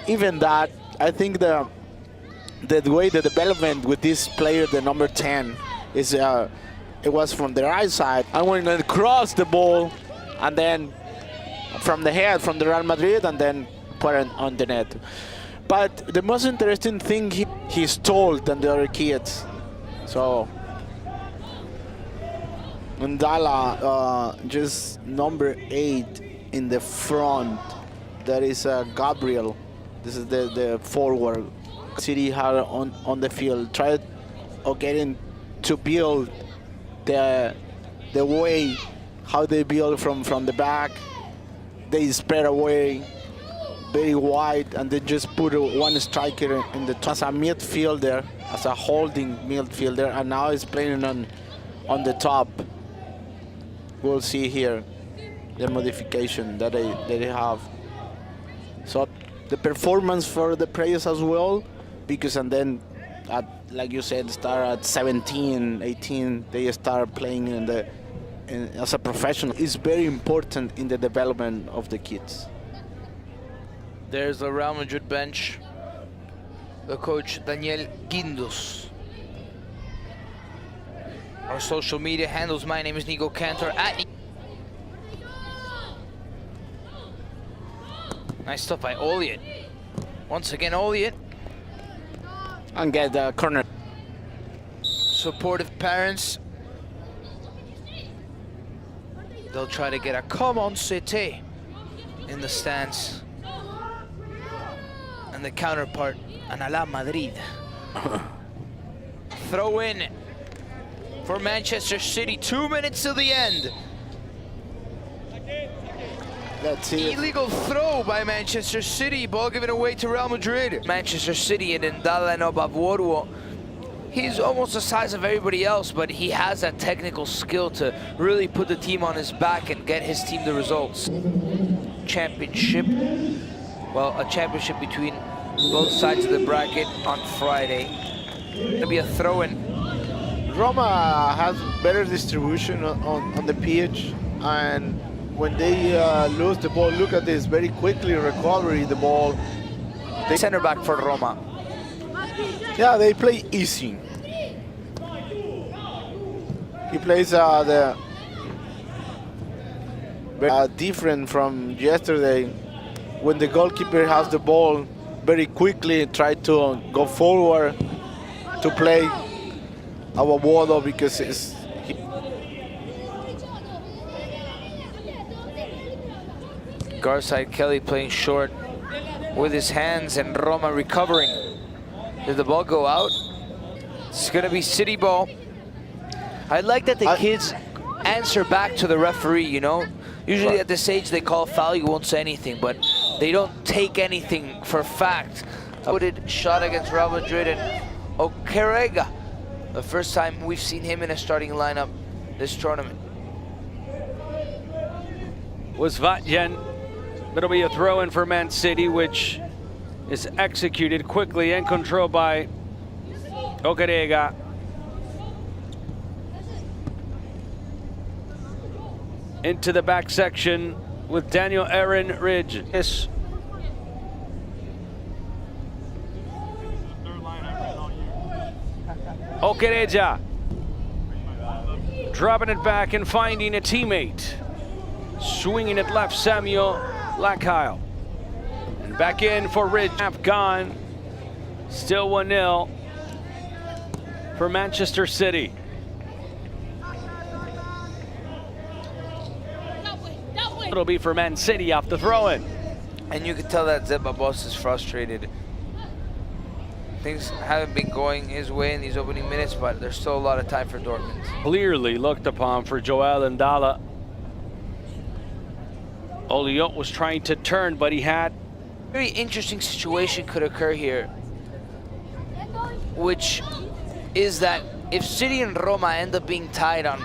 even that, I think the way the development with this player, the number 10, is it was from the right side. I want to cross the ball, and then from the head, from the Real Madrid, and then put it on the net. But the most interesting thing, he's taller than the other kids. So, Ndala, just number 8 in the front. That is Gabriel. This is the forward. City had on the field. Tried getting to build the way how they build from the back. They spread away very wide, and then just put one striker in the as a midfielder, as a holding midfielder, and now he's playing on the top. We'll see here the modification that they have. So the performance for the players as well, because and then like you said, start at 17, 18, they start playing as a professional. It's very important in the development of the kids. There's the Real Madrid bench. The coach, Daniel Guindos. Our social media handles, my name is Nico Cantor. Nice stuff by Olliott. Once again, Olliott. And get the corner. Supportive parents. They'll try to get a come on City in the stands. And the counterpart, Anala Madrid. Throw in for Manchester City. 2 minutes to the end. That's it. Illegal throw by Manchester City. Ball given away to Real Madrid. Manchester City and Ndala Nobabworuo. He's almost the size of everybody else, but he has that technical skill to really put the team on his back and get his team the results. Championship. Well, a championship between both sides of the bracket on Friday. It'll be a throw-in. Roma has better distribution on the pitch, and when they lose the ball, look at this, very quickly recovery the ball. Center back for Roma. Yeah, they play easy. He plays different from yesterday, when the goalkeeper has the ball very quickly, try to go forward to play Awabodo, because it's Garside Kelly playing short with his hands, and Roma recovering. Did the ball go out? It's gonna be City ball. I like that the kids answer back to the referee, you know? Usually at this age they call a foul, you won't say anything, but they don't take anything for fact. Wooded shot against Real Madrid, and Okerega, the first time we've seen him in a starting lineup this tournament. Was Vatjen. That'll be a throw-in for Man City, which is executed quickly and controlled by Okerega. Into the back section with Daniel Aaron Ridge. Yes. Okerega dropping it back and finding a teammate. Swinging it left, Samuel Lackheil. And back in for Ridge. Half gone. Still 1-0 for Manchester City. It'll be for Man City off the throw-in. And you can tell that Zebabos is frustrated. Things haven't been going his way in these opening minutes, but there's still a lot of time for Dortmund. Clearly looked upon for Joel Ndala. Olliott was trying to turn, but he had. Very interesting situation could occur here, which is that if City and Roma end up being tied on,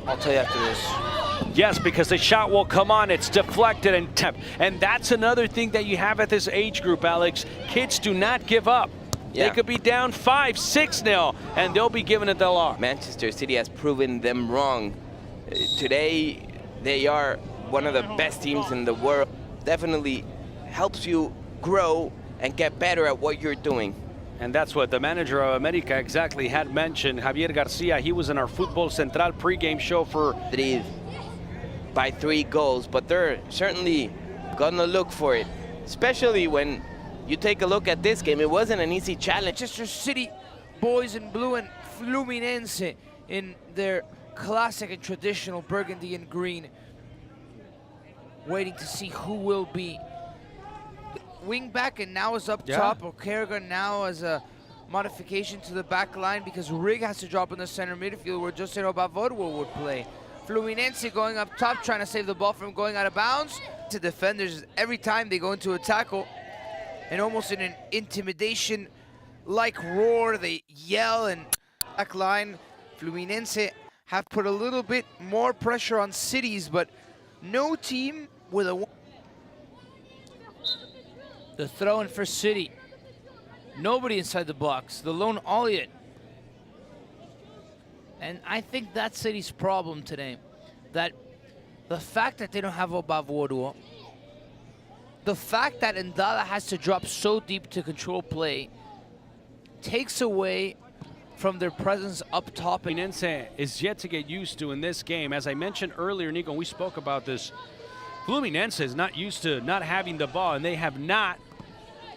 I'll tell you after this. Yes, because the shot will come on, it's deflected and tapped. And that's another thing that you have at this age group, Alex. Kids do not give up. Yeah. They could be down 5-6-0, and they'll be giving it their all. Manchester City has proven them wrong. Today, they are one of the best teams in the world. Definitely helps you grow and get better at what you're doing. And that's what the manager of America exactly had mentioned, Javier Garcia. He was in our Football Central pregame show for Madrid by 3 goals, but they're certainly gonna look for it, especially when you take a look at this game. It wasn't an easy challenge. Manchester City boys in blue and Fluminense in their classic and traditional burgundy and green, waiting to see who will be wing back, and now is up top. O'Carrigan now as a modification to the back line because Rig has to drop in the center midfield where Jose Robavodwo would play. Fluminense going up top, trying to save the ball from going out of bounds. To defenders, every time they go into a tackle, and almost in an intimidation-like roar, they yell and back line. Fluminense have put a little bit more pressure on Cities, but no team with a... The throw-in for City. Nobody inside the box. The lone Elliott. And I think that's City's problem today. That the fact that they don't have Obavoruo, the fact that Ndala has to drop so deep to control play, takes away from their presence up top. Fluminense is yet to get used to in this game. As I mentioned earlier, Nico, we spoke about this. Fluminense is not used to not having the ball, and they have not,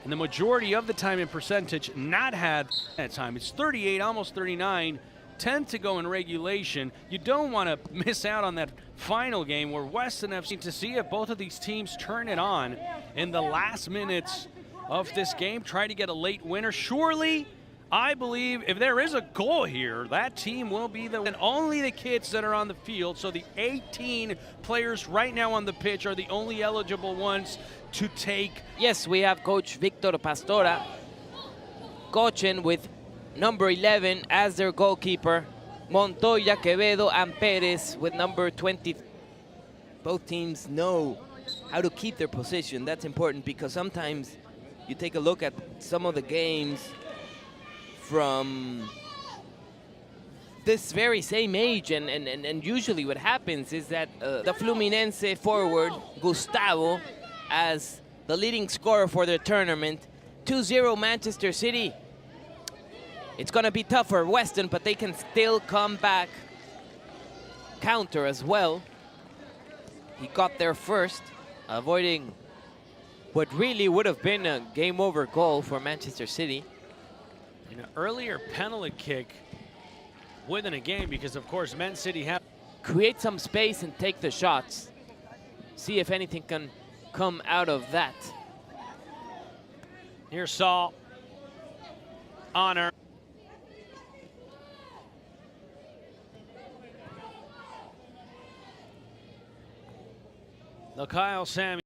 in the majority of the time in percentage, not had that time. It's 38, almost 39, 10 to go in regulation. You don't want to miss out on that final game where Weston FC to see if both of these teams turn it on in the last minutes of this game, try to get a late winner. Surely, I believe if there is a goal here, that team will be the, and only the kids that are on the field. So the 18 players right now on the pitch are the only eligible ones to take. Yes, we have Coach Victor Pastora coaching with number 11 as their goalkeeper, Montoya, Quevedo, and Perez with number 20. Both teams know how to keep their position. That's important because sometimes you take a look at some of the games from this very same age, and usually what happens is that the Fluminense forward, Gustavo, as the leading scorer for the tournament, 2-0 Manchester City. It's gonna be tough for Weston, but they can still come back. Counter as well. He got there first, avoiding what really would have been a game over goal for Manchester City. An earlier penalty kick within a game because, of course, Man City have... Create some space and take the shots. See if anything can come out of that. Here's Saul. Honor. Kyle Samuel.